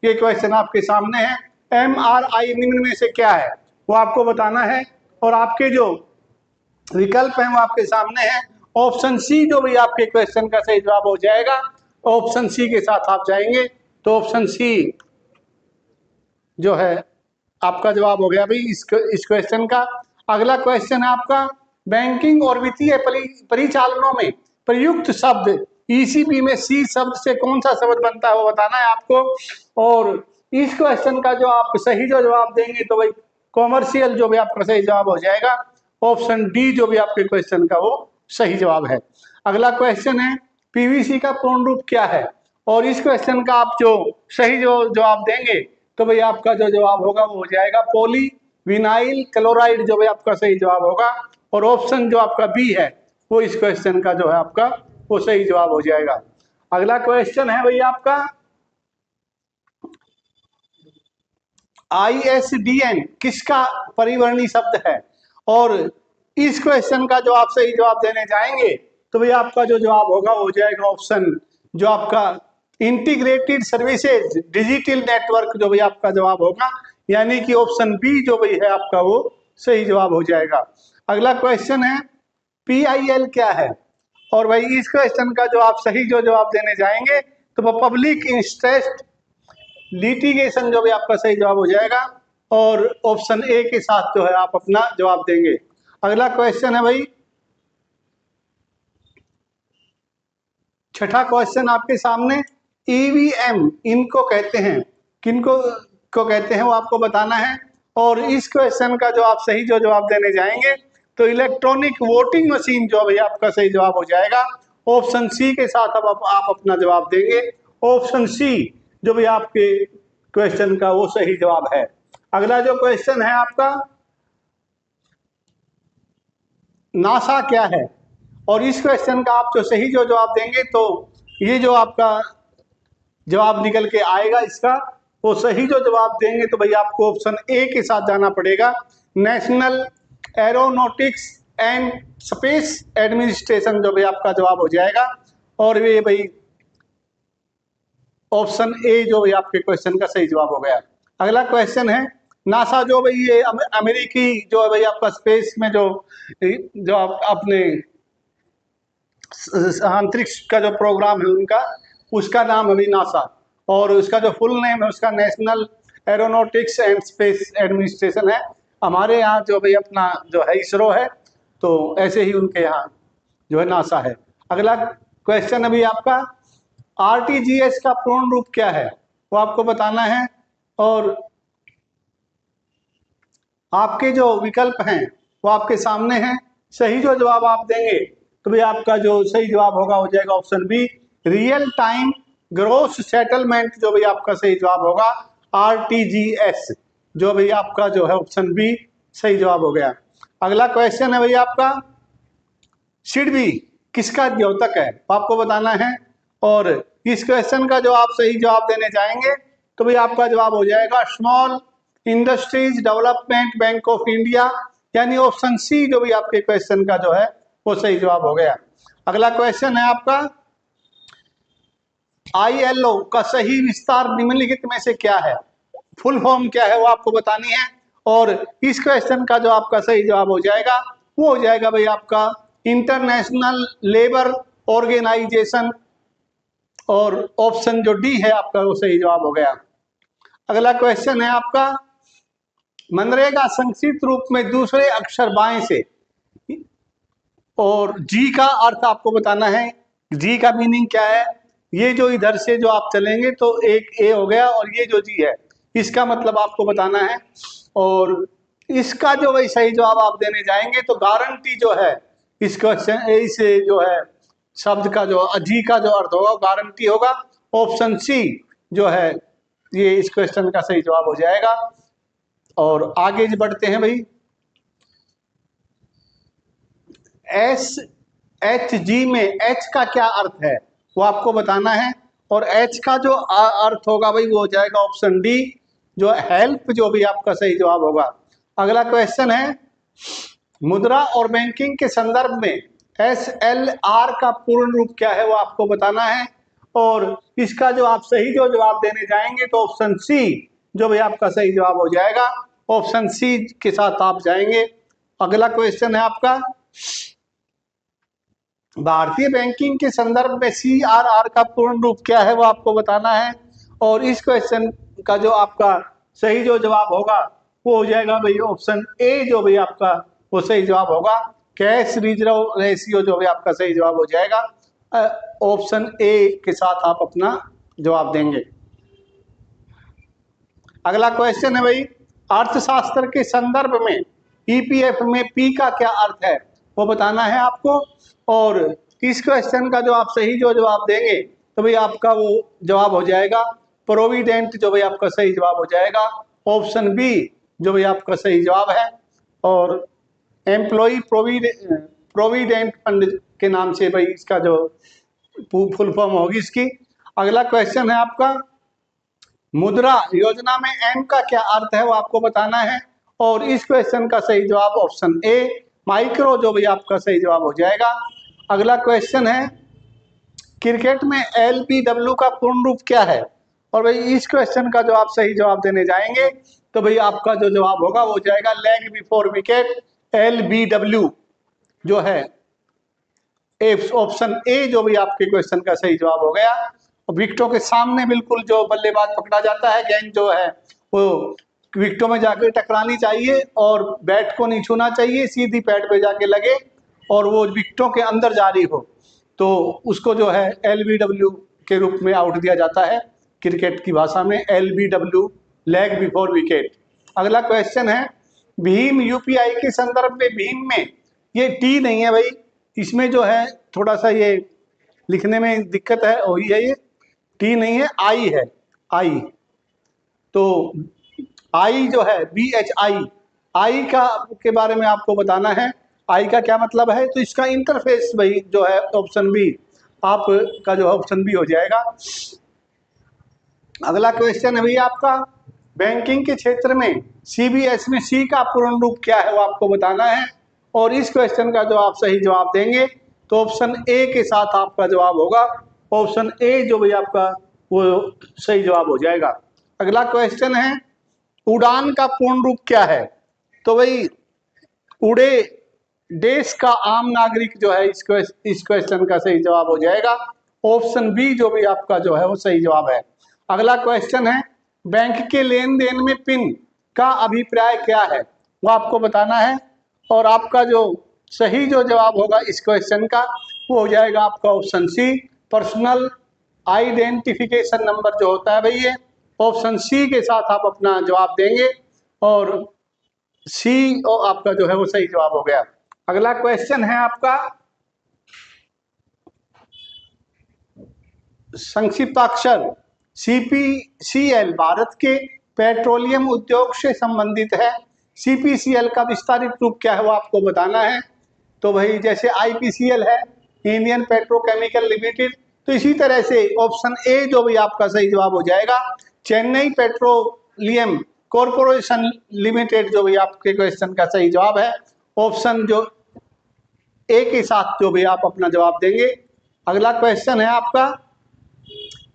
ये क्वेश्चन आपके सामने है। MRI निम्न में से क्या है वो आपको बताना है, और आपके जो विकल्प हैं वो आपके सामने हैं। ऑप्शन सी जो भी आपके क्वेश्चन का सही जवाब हो जाएगा, ऑप्शन सी के साथ आप जाएंगे तो ऑप्शन सी जो है आपका जवाब हो गया भाई इस क्वेश्चन का। अगला क्वेश्चन है आपका, बैंकिंग और वित्तीय परिचालनों में प्रयुक्त शब्द ईसीपी में सी शब्द से कौन सा शब्द बनता है वो बताना है आपको। और इस क्वेश्चन का जो आप सही जो जवाब देंगे तो भाई कॉमर्शियल जो भी आपका सही जवाब हो जाएगा। ऑप्शन डी जो भी आपके क्वेश्चन का वो सही जवाब है। अगला क्वेश्चन है, पीवीसी का पूर्ण रूप क्या है, और इस क्वेश्चन का आप जो सही जो जवाब देंगे तो भाई आपका जो जवाब होगा वो हो जाएगा पॉली विनाइल क्लोराइड जो भी आपका सही जवाब होगा। और ऑप्शन जो आपका बी है वो इस क्वेश्चन का जो है आपका वो सही जवाब हो जाएगा। अगला क्वेश्चन है भाई आपका, ISDN किसका परिवर्णी शब्द है, और इस क्वेश्चन का जो आप सही जवाब देने जाएंगे तो भाई आपका जो जवाब होगा वो हो जाएगा ऑप्शन जो आपका इंटीग्रेटेड सर्विसेज डिजिटल नेटवर्क जो भी आपका जवाब होगा, यानी कि ऑप्शन बी जो भी है आपका वो सही जवाब हो जाएगा। अगला क्वेश्चन है, PIL क्या है, और भाई इस क्वेश्चन का जो आप सही जो जवाब देने जाएंगे तो वो पब्लिक इंटरेस्ट लिटिगेशन जो भी आपका सही जवाब हो जाएगा, और ऑप्शन ए के साथ जो है आप अपना जवाब देंगे। अगला क्वेश्चन है भाई, छठा क्वेश्चन आपके सामने, ईवीएम इनको कहते हैं, किनको को कहते हैं वो आपको बताना है। और इस क्वेश्चन का जो आप सही जो जवाब देने जाएंगे तो इलेक्ट्रॉनिक वोटिंग मशीन जो भी आपका सही जवाब हो जाएगा। ऑप्शन सी के साथ अब आप अपना जवाब देंगे। ऑप्शन सी जो भी आपके क्वेश्चन का वो सही जवाब है। अगला जो क्वेश्चन है आपका, नासा क्या है, और इस क्वेश्चन का आप जो सही जो जवाब देंगे तो ये जो आपका जवाब निकल के आएगा इसका वो सही जो जवाब देंगे तो भाई आपको ऑप्शन ए के साथ जाना पड़ेगा, national aeronautics and space administration जो भी आपका जवाब हो जाएगा। और ये भाई ऑप्शन ए जो भी आपके क्वेश्चन का सही जवाब हो गया। अगला क्वेश्चन है, नासा जो भाई ये अमेरिकी जो है भाई आपका स्पेस में जो आप अपने अंतरिक्ष का जो प्रोग्राम है उनका, उसका नाम है नासा, और उसका जो फुल नेम है उसका national aeronautics and space administration है। हमारे यहाँ जो भाई अपना जो है इसरो है, तो ऐसे ही उनके यहाँ जो है नासा है। अगला क्वेश्चन अभी आपका, RTGS का पूर्ण रूप क्या है वो आपको बताना है, और आपके जो विकल्प हैं वो आपके सामने हैं। सही जो जवाब आप देंगे तो भाई आपका जो सही जवाब होगा हो जाएगा option B, real time gross settlement जो भी आपका सही जवाब होगा, RTGS जो भी आपका जो है ऑप्शन बी सही जवाब हो गया। अगला क्वेश्चन है भाई आपका, सिडबी किसका द्योतक है वो आपको बताना है, और इस क्वेश्चन का जो आप सही जवाब देने जाएंगे तो भाई आपका जवाब हो जाएगा small industries development bank of India, यानी ऑप्शन सी जो भी आपके क्वेश्चन का जो है वो सही जवाब हो गया। अगला क्वेश्चन है आपका, ILO का सही विस्तार निम्नलिखित में से क्या है, फुल फॉर्म क्या है वो आपको बतानी है, और इस क्वेश्चन का जो आपका सही जवाब हो जाएगा वो हो जाएगा भाई आपका इंटरनेशनल लेबर ऑर्गेनाइजेशन, और ऑप्शन जो डी है आपका वो सही जवाब हो गया। अगला क्वेश्चन है आपका, मनरेगा संक्षिप्त रूप में दूसरे अक्षर बाएं से, और जी का अर्थ आपको बताना है, जी का मीनिंग क्या है। ये जो इधर से जो आप चलेंगे तो एक ए हो गया, और ये जो जी है इसका मतलब आपको बताना है, और इसका जो वही सही जवाब आप देने जाएंगे तो गारंटी जो है इस क्वेश्चन इस जो है शब्द का जो जी का जो अर्थ होगा गारंटी होगा। ऑप्शन सी जो है ये इस क्वेश्चन का सही जवाब हो जाएगा। और आगे बढ़ते हैं भाई, SHG में एच का क्या अर्थ है वो आपको बताना है, और एच का जो अर्थ होगा भाई वो हो जाएगा ऑप्शन डी जो हेल्प जो भी आपका सही जवाब होगा। अगला क्वेश्चन है, मुद्रा और बैंकिंग के संदर्भ में SLR का पूर्ण रूप क्या है वो आपको बताना है, और इसका जो आप सही जो जवाब देने जाएंगे तो ऑप्शन सी जो भी आपका सही जवाब हो जाएगा। ऑप्शन सी के साथ आप जाएंगे। अगला क्वेश्चन है आपका, भारतीय बैंकिंग के संदर्भ में CRR का पूर्ण रूप क्या है वो आपको बताना है। और इस क्वेश्चन का जो आपका सही जो जवाब होगा वो हो जाएगा भाई ऑप्शन ए जो भी आपका वो सही जवाब होगा। कैश रिजर्व रेशियो जो भी आपका सही जवाब हो जाएगा। ऑप्शन ए के साथ आप अपना जवाब देंगे। अगला क्वेश्चन है भाई, अर्थशास्त्र के संदर्भ में ईपीएफ में पी का क्या अर्थ है वो बताना है आपको। और इस क्वेश्चन का जो आप सही जो जवाब देंगे तो भाई आपका वो जवाब हो जाएगा प्रोविडेंट जो भाई आपका सही जवाब हो जाएगा। ऑप्शन बी जो भाई आपका सही जवाब है। और एम्प्लॉय प्रोविडेंट फंड के नाम से भाई इसका जो फुल फॉर्म होगी इसकी। अगला क्वेश्चन है आपका, मुद्रा योजना में एम का क्या अर्थ है वो आपको बताना है। और इस क्वेश्चन का सही जवाब ऑप्शन ए माइक्रो जो भी आपका सही जवाब हो जाएगा। अगला क्वेश्चन है, क्रिकेट में LBW का पूर्ण रूप क्या है। और भाई इस क्वेश्चन का जो आप सही जवाब देने जाएंगे तो भाई आपका जो जवाब होगा वो जाएगा लेग बिफोर विकेट। LBW जो है ऑप्शन ए जो भी आपके क्वेश्चन का सही जवाब हो गया। विकेटों के सामने बिल्कुल जो बल्लेबाज पकड़ा जाता है, गेंद जो है वो विकेटों में जाकर टकरानी चाहिए और बैट को नहीं छूना चाहिए, सीधी पैड पे जाके लगे और वो विकेटों के अंदर जारी हो तो उसको जो है LBW के रूप में आउट दिया जाता है। क्रिकेट की भाषा में LBW लेग बिफोर विकेट। अगला क्वेश्चन है, भीम UPI के संदर्भ में भीम में ये टी नहीं है भाई, इसमें जो है थोड़ा सा ये लिखने में दिक्कत है वही है, ये टी नहीं है आई है, आई। तो आई जो है BHI, आई का के बारे में आपको बताना है आई का क्या मतलब है। तो इसका इंटरफेस भाई जो है ऑप्शन बी आपका जो है ऑप्शन बी हो जाएगा। अगला क्वेश्चन है भाई आपका, बैंकिंग के क्षेत्र में CBS में सी का पूर्ण रूप क्या है वो आपको बताना है। और इस क्वेश्चन का जो आप सही जवाब देंगे तो ऑप्शन ए के साथ आपका जवाब होगा। ऑप्शन ए जो भी आपका वो सही जवाब हो जाएगा। अगला क्वेश्चन है, उड़ान का पूर्ण रूप क्या है। तो भाई उड़े देश का आम नागरिक जो है इस क्वेश्चन का सही जवाब हो जाएगा। ऑप्शन बी जो भी आपका जो है वो सही जवाब है। अगला क्वेश्चन है, बैंक के लेन देन में पिन का अभिप्राय क्या है वो आपको बताना है। और आपका जो सही जो जवाब होगा इस क्वेश्चन का वो हो जाएगा आपका option C personal identification number जो होता है भाई ये ऑप्शन सी के साथ आप अपना जवाब देंगे और सी और आपका जो है वो सही जवाब हो गया। अगला क्वेश्चन है आपका, संक्षिप्ताक्षर CPCL भारत के पेट्रोलियम उद्योग से संबंधित है। CPCL का विस्तारित रूप क्या है वो आपको बताना है। तो भाई जैसे IPCL है इंडियन पेट्रोकेमिकल लिमिटेड, तो इसी तरह से ऑप्शन ए जो भी आपका सही जवाब हो जाएगा चेन्नई पेट्रोलियम कॉरपोरेशन लिमिटेड जो भी आपके क्वेश्चन का सही जवाब है। ऑप्शन जो ए के साथ जो भी आप अपना जवाब देंगे। अगला क्वेश्चन है आपका,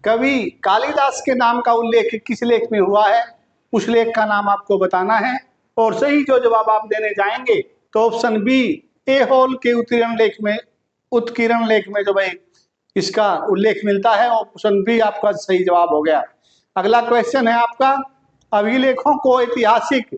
कवि कालिदास के नाम का उल्लेख किस लेख में हुआ है उस लेख का नाम आपको बताना है। और सही जो जवाब आप देने जाएंगे तो ऑप्शन बी एहोल के उत्कीर्ण लेख में जो भाई इसका उल्लेख मिलता है ऑप्शन बी आपका सही जवाब हो गया। अगला क्वेश्चन है आपका, अभिलेखों को ऐतिहासिक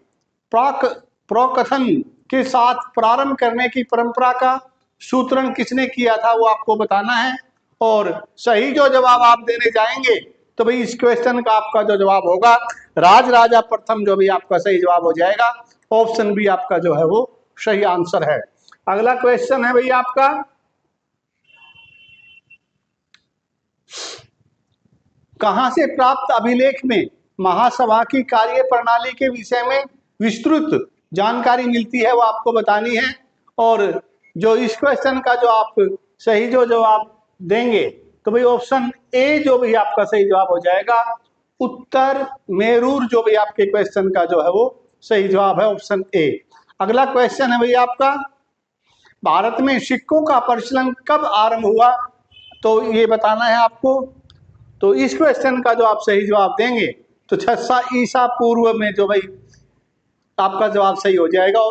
प्रकथन के साथ प्रारंभ करने की परंपरा का सूत्रण किसने किया था वो आपको बताना है। और सही जो जवाब आप देने जाएंगे तो भाई इस क्वेश्चन का आपका जो जवाब होगा राजराजा प्रथम जो भी आपका सही जवाब हो जाएगा। ऑप्शन बी आपका जो है वो सही आंसर है। अगला क्वेश्चन है भाई आपका, कहां से प्राप्त अभिलेख में महासभा की कार्य प्रणाली के विषय में विस्तृत जानकारी मिलती है वो आपको बतानी है। और जो इस क्वेश्चन का जो आप सही जो जवाब देंगे तो भाई ऑप्शन ए जो भी आपका सही जवाब हो जाएगा उत्तर मेरूर जो भी आपके क्वेश्चन का जो है वो सही जवाब है ऑप्शन ए। अगला क्वेश्चन है भाई आपका, भारत में सिक्कों का प्रचलन कब आरंभ हुआ तो ये बताना है आपको। तो इस क्वेश्चन का जो आप सही जवाब देंगे तो 600 ईसा पूर्व में जो भाई आपका जवाब सही हो जाएगा,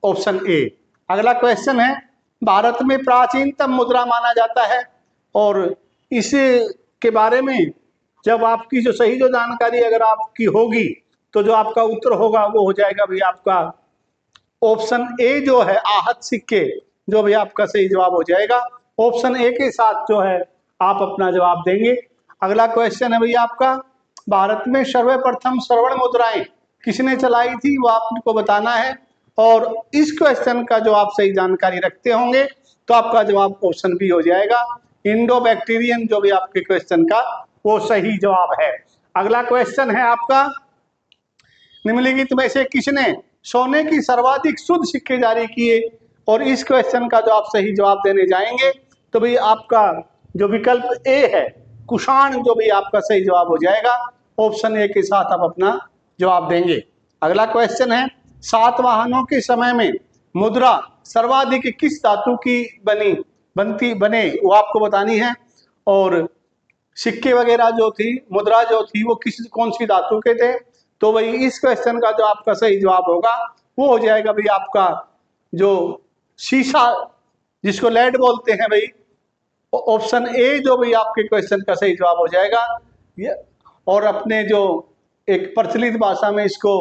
ऑप्शन ए। अगला क्वेश्चन है, भारत में प्राचीनतम मुद्रा माना जाता है, और इस के बारे में जब आपकी जो सही जो जानकारी अगर आपकी होगी तो जो आपका उत्तर होगा वो हो जाएगा भाई आपका ऑप्शन ए जो है आहत सिक्के, जो भी आपका सही जवाब हो जाएगा। ऑप्शन ए के साथ जो है आप अपना जवाब देंगे। अगला क्वेश्चन है भैया आपका, भारत में सर्वप्रथम स्वर्ण मुद्राएं किसने चलाई थी वो आपको बताना है, और इस क्वेश्चन का जो आप सही जानकारी रखते होंगे तो आपका जवाब ऑप्शन बी हो जाएगा, इंडो बैक्टीरियन, जो भी आपके क्वेश्चन का वो सही जवाब है। अगला क्वेश्चन है आपका, निम्नलिखित में से किसने सोने की सर्वाधिक शुद्ध सिक्के जारी किए, और इस क्वेश्चन का जो आप सही जवाब देने जाएंगे तो भाई आपका जो विकल्प ए है कुषाण, जो भी आपका सही जवाब हो जाएगा। ऑप्शन ए के साथ आप अपना जवाब देंगे। अगला क्वेश्चन है, सातवाहनों के समय में मुद्रा सर्वाधिक किस धातु की बने वो आपको बतानी है, और सिक्के वगैरह जो थी, मुद्रा जो थी वो कौन सी धातु के थे। तो भाई इस क्वेश्चन का जो आपका सही जवाब होगा वो हो जाएगा भाई आपका जो शीशा, जिसको लेड बोलते हैं भाई, ऑप्शन ए जो भी आपके क्वेश्चन का सही जवाब हो जाएगा। ये और अपने जो एक प्रचलित भाषा में इसको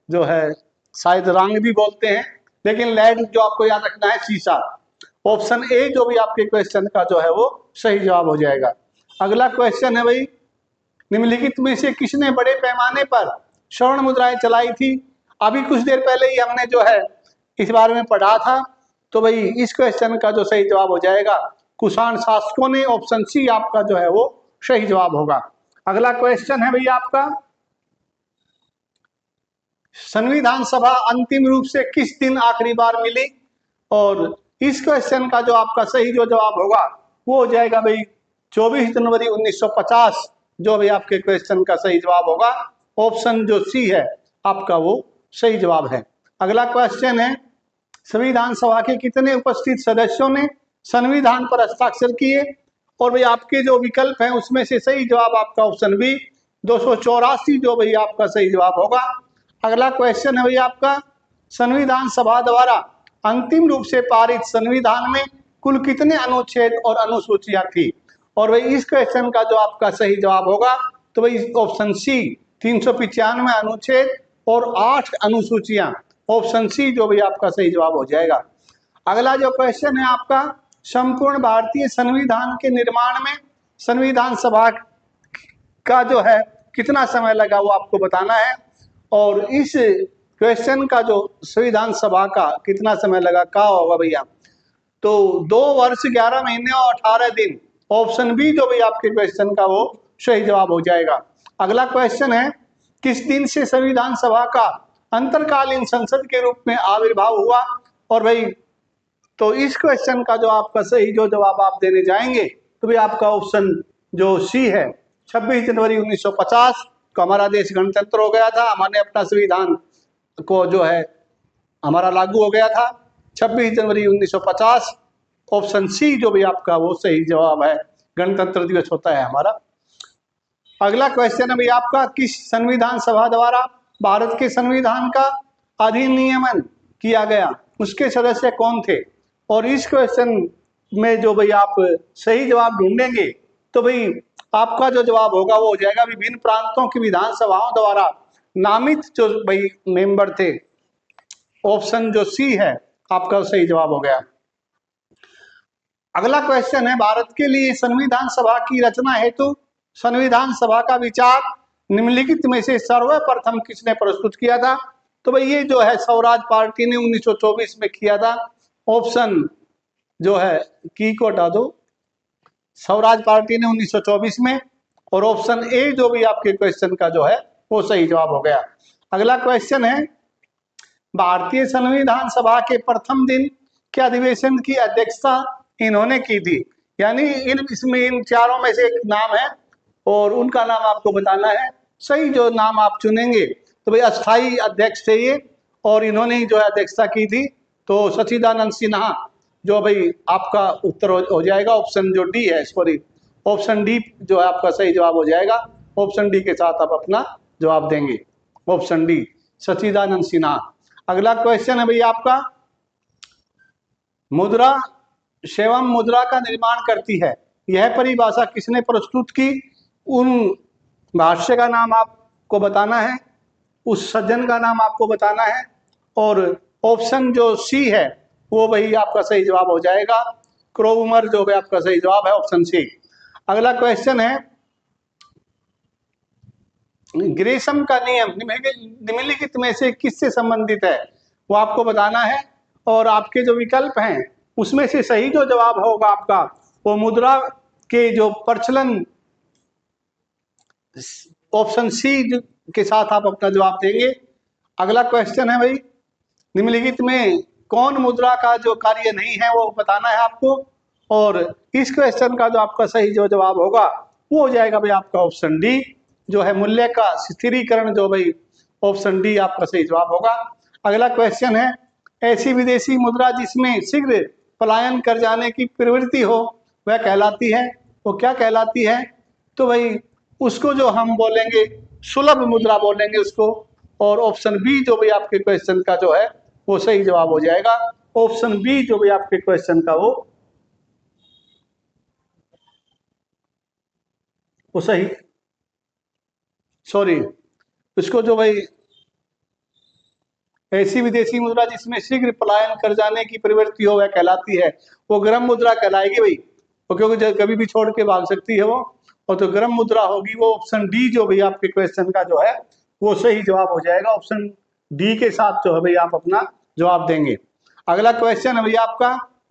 जो है शायद रंग भी बोलते हैं, लेकिन लेड जो आपको याद रखना है शीशा। ऑप्शन ए जो भी आपके क्वेश्चन का जो है वो सही जवाब हो जाएगा। अगला क्वेश्चन है भाई, निम्नलिखित में से किसने बड़े पैमाने पर स्वर्ण मुद्राएं चलाई थी। अभी कुछ देर पहले ही हमने जो है इस बारे में पढ़ा था, तो भाई इस क्वेश्चन का जो सही जवाब हो जाएगा कुषाण शासकों ने, ऑप्शन सी आपका जो है वो सही जवाब होगा। अगला क्वेश्चन है भैया आपका, संविधान सभा अंतिम रूप से किस दिन आखिरी बार मिली, और इस क्वेश्चन का जो आपका सही जो जवाब होगा वो हो जाएगा भाई 24 जनवरी 1950, जो भी आपके क्वेश्चन का सही जवाब होगा। ऑप्शन जो सी है आपका वो सही जवाब है। अगला क्वेश्चन है, संविधान सभा के कितने उपस्थित सदस्यों ने संविधान पर हस्ताक्षर किए, और भाई आपके जो विकल्प हैं उसमें से सही जवाब आपका ऑप्शन बी 284 जो भाई आपका सही जवाब होगा। अगला क्वेश्चन है भाई आपका, संविधान सभा द्वारा अंतिम रूप से पारित संविधान में कुल कितने अनुच्छेद और अनुसूचियां थी, और भाई इस क्वेश्चन का जो आपका सही जवाब होगा तो भाई ऑप्शन सी 395 अनुच्छेद और 8 अनुसूचियां, ऑप्शन सी जो भी आपका सही जवाब हो जाएगा। अगला जो क्वेश्चन है आपका, संपूर्ण भारतीय संविधान के निर्माण में संविधान सभा का जो है कितना समय लगा वो आपको बताना है, और इस क्वेश्चन का जो संविधान सभा का कितना समय लगा क्या होगा भैया, तो 2 वर्ष 11 महीने और 18 दिन, ऑप्शन बी जो भी आपके क्वेश्चन का वो सही जवाब हो जाएगा। अगला क्वेश्चन है, किस दिन से संविधान सभा का अंतरकालीन संसद के रूप में आविर्भाव हुआ, और भाई तो इस क्वेश्चन का जो आपका सही जो जवाब आप देने जाएंगे तो भी आपका ऑप्शन जो सी है 26 जनवरी 1950 को हमारा देश गणतंत्र हो गया था, हमने अपना संविधान को जो है हमारा लागू हो गया था 26 जनवरी 1950। ऑप्शन सी जो भी आपका वो सही जवाब है, गणतंत्र दिवस होता है हमारा। अगला क्वेश्चन है भाई आपका, किस संविधान सभा द्वारा भारत के संविधान का अधिनियमन किया गया, उसके सदस्य कौन थे, और इस क्वेश्चन में जो भाई आप सही जवाब ढूंढेंगे तो भाई आपका जो जवाब होगा वो हो जाएगा विभिन्न प्रांतों की विधानसभाओं द्वारा नामित जो भाई मेंबर थे, ऑप्शन जो सी है आपका सही जवाब हो गया। अगला क्वेश्चन है, भारत के लिए संविधान सभा की रचना हेतु संविधान सभा का विचार निम्नलिखित में से सर्वप्रथम किसने प्रस्तुत किया था, तो भाई ये जो है स्वराज पार्टी ने 1924 में किया था। ऑप्शन जो है की को हटा दो, स्वराज पार्टी ने 1924 में, और ऑप्शन ए जो भी आपके क्वेश्चन का जो है वो सही जवाब हो गया। अगला क्वेश्चन है, भारतीय संविधान सभा के प्रथम दिन के अधिवेशन की अध्यक्षता इन्होंने की थी, यानी इसमें इन चारों में से एक नाम है और उनका नाम आपको बताना है। सही जो नाम आप चुनेंगे तो भाई अस्थाई अध्यक्ष थे ये, और इन्होंने ही जो है अध्यक्षता की थी, तो सच्चिदानंद सिन्हा जो भाई आपका उत्तर हो जाएगा, ऑप्शन जो डी है, सॉरी ऑप्शन डी जो है आपका सही जवाब हो जाएगा। ऑप्शन डी के साथ आप अपना जवाब देंगे, ऑप्शन डी सच्चिदानंद सिन्हा। अगला क्वेश्चन है भैया आपका, मुद्रा स्वयं मुद्रा का निर्माण करती है, यह परिभाषा किसने प्रस्तुत की? उन भाष्य का नाम आपको बताना है, उस सज्जन का नाम आपको बताना है, और ऑप्शन जो सी है वो वही आपका सही जवाब हो जाएगा। क्रोमर जो है आपका सही जवाब है, ऑप्शन सी। अगला क्वेश्चन है, ग्रेशम का नियम निम्नलिखित में से किससे संबंधित है? वो आपको बताना है, और आपके जो विकल्प हैं उसमें से सही जो जवाब होगा आपका वो मुद्रा के जो प्रचलन, ऑप्शन सी के साथ आप अपना जवाब देंगे। अगला क्वेश्चन है भाई, निम्नलिखित में कौन मुद्रा का जो कार्य नहीं है वो बताना है आपको, और इस क्वेश्चन का जो आपका सही जो जवाब होगा वो हो जाएगा भाई आपका ऑप्शन डी जो है मूल्य का स्थिरीकरण, जो भाई ऑप्शन डी आपका सही जवाब होगा। अगला क्वेश्चन है, ऐसी विदेशी मुद्रा जिसमें शीघ्र पलायन कर जाने की प्रवृत्ति हो वह कहलाती है, वो क्या कहलाती है? तो भाई उसको जो हम बोलेंगे सुलभ मुद्रा बोलेंगे उसको, और ऑप्शन बी जो भी आपके क्वेश्चन का जो है वो सही जवाब हो जाएगा। ऑप्शन बी जो भी आपके क्वेश्चन का वो सही, सॉरी, उसको जो भाई ऐसी विदेशी मुद्रा जिसमें शीघ्र पलायन कर जाने की प्रवृत्ति हो वह कहलाती है, वो गर्म मुद्रा कहलाएगी भाई, वो क्योंकि कभी भी छोड़ के भाग सकती है वो, और तो गर्म मुद्रा होगी वो। ऑप्शन डी जो भाई आपके क्वेश्चन का जो है वो सही जवाब हो जाएगा। ऑप्शन डी के साथ जो है भाई आप अपना जवाब देंगे। अगला क्वेश्चन है भैया आपका,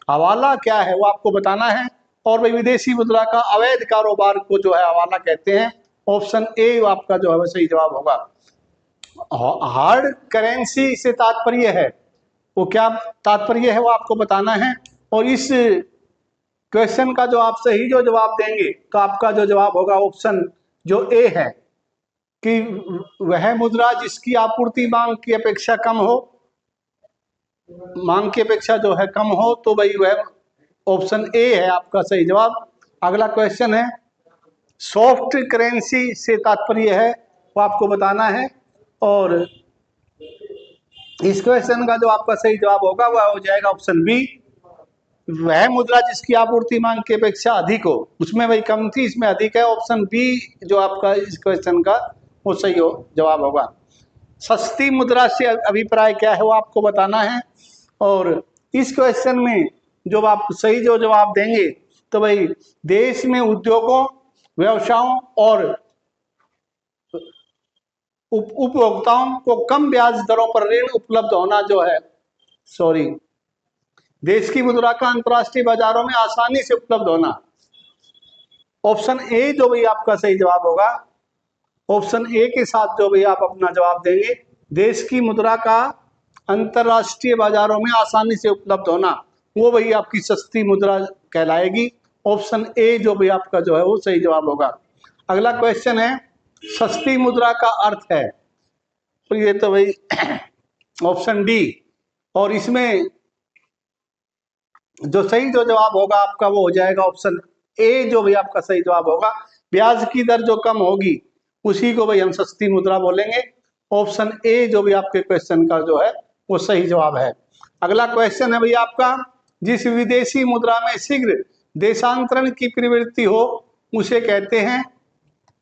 हवाला क्या है वो आपको बताना है, और भाई विदेशी मुद्रा का अवैध कारोबार को जो है हवाला कहते हैं। ऑप्शन ए आपका जो है वो सही जवाब होगा। हार्ड करेंसी से तात्पर्य है, वो क्या तात्पर्य है वो आपको बताना है, और इस क्वेश्चन का जो आप सही जो जवाब देंगे तो आपका जो जवाब होगा ऑप्शन जो ए है कि वह मुद्रा जिसकी आपूर्ति मांग की अपेक्षा कम हो, मांग की अपेक्षा जो है कम हो, तो भाई वह ऑप्शन ए है आपका सही जवाब। अगला क्वेश्चन है, सॉफ्ट करेंसी से तात्पर्य है वो आपको बताना है, और इस क्वेश्चन का जो आपका सही जवाब होगा वह हो जाएगा ऑप्शन बी, वह मुद्रा जिसकी आपूर्ति मांग की अपेक्षा अधिक हो, उसमें वही कम थी इसमें अधिक है। ऑप्शन बी जो आपका इस क्वेश्चन का वो सही जवाब होगा। सस्ती मुद्रा से अभिप्राय क्या है वो आपको बताना है, और इस क्वेश्चन में जो आप सही जो जवाब देंगे तो भाई देश में उद्योगों, व्यवसायों और उपभोक्ताओं को कम ब्याज दरों पर ऋण उपलब्ध होना जो है, सॉरी, देश की मुद्रा का अंतरराष्ट्रीय बाजारों में आसानी से उपलब्ध होना। ऑप्शन ए जो भी आपका सही जवाब होगा, ऑप्शन ए के साथ जो भी आप अपना जवाब देंगे, देश की मुद्रा का अंतरराष्ट्रीय बाजारों में आसानी से उपलब्ध होना, वो वही आपकी सस्ती मुद्रा कहलाएगी। ऑप्शन ए जो भी आपका जो है वो सही जवाब होगा। अगला क्वेश्चन है, सस्ती मुद्रा का अर्थ है, तो ये तो भाई ऑप्शन डी, और इसमें जो सही जो जवाब होगा आपका वो हो जाएगा ऑप्शन ए जो भी आपका सही जवाब होगा। ब्याज की दर जो कम होगी उसी को भाई हम सस्ती मुद्रा बोलेंगे। ऑप्शन ए जो भी आपके क्वेश्चन का जो है वो सही जवाब है। अगला क्वेश्चन है भैया आपका, जिस विदेशी मुद्रा में शीघ्र देशांतरण की प्रवृत्ति हो उसे कहते हैं,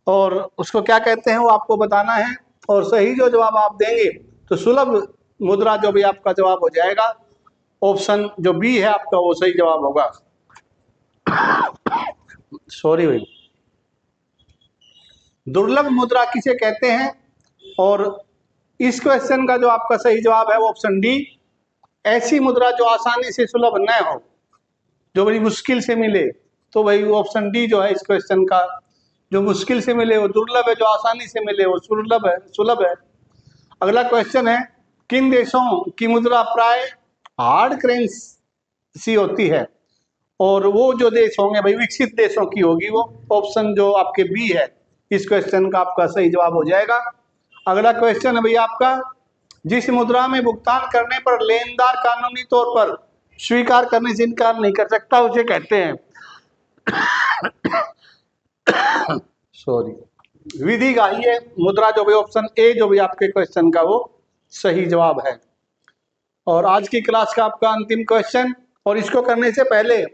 और उसको क्या कहते हैं वो आपको बताना है, और सही जो जवाब आप देंगे तो सुलभ मुद्रा जो भी आपका जवाब हो जाएगा। ऑप्शन जो बी है आपका वो सही जवाब होगा। सॉरी भाई, दुर्लभ मुद्रा किसे कहते हैं, और इस क्वेश्चन का जो आपका सही जवाब है वो ऑप्शन डी, ऐसी मुद्रा जो आसानी से सुलभ न हो, जो बड़ी मुश्किल से मिले, तो भाई ऑप्शन डी जो है इस क्वेश्चन का, जो मुश्किल से मिले वो दुर्लभ है, जो आसानी से मिले वो सुलभ है, सुलभ है। अगला क्वेश्चन है, किन देशों की मुद्रा प्राय हार्ड करेंसी होती है, और वो जो देश होंगे भाई विकसित देशों की होगी वो। ऑप्शन जो आपके बी है इस क्वेश्चन का आपका सही जवाब हो जाएगा। अगला क्वेश्चन है भैया आपका, जिस मुद्रा में भुगतान करने पर लेनदार कानूनी तौर पर स्वीकार करने से इनकार नहीं कर सकता उसे कहते हैं। सॉरी विधि गाइए मुद्रा, जो भी ऑप्शन ए जो भी आपके क्वेश्चन का वो सही जवाब है। और आज की क्लास का आपका अंतिम क्वेश्चन, और इसको करने से पहले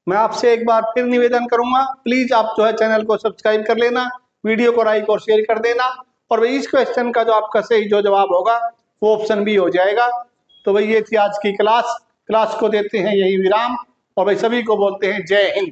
मैं आपसे एक बार फिर निवेदन करूंगा, प्लीज आप जो है चैनल को सब्सक्राइब कर लेना, वीडियो को लाइक और शेयर कर देना, और भाई इस क्वेश्चन का जो आपका सही जो जवाब होगा वो ऑप्शन बी हो जाएगा। तो भाई ये थी आज की क्लास को देते हैं यही विराम, और भाई सभी को बोलते हैं जय हिंद।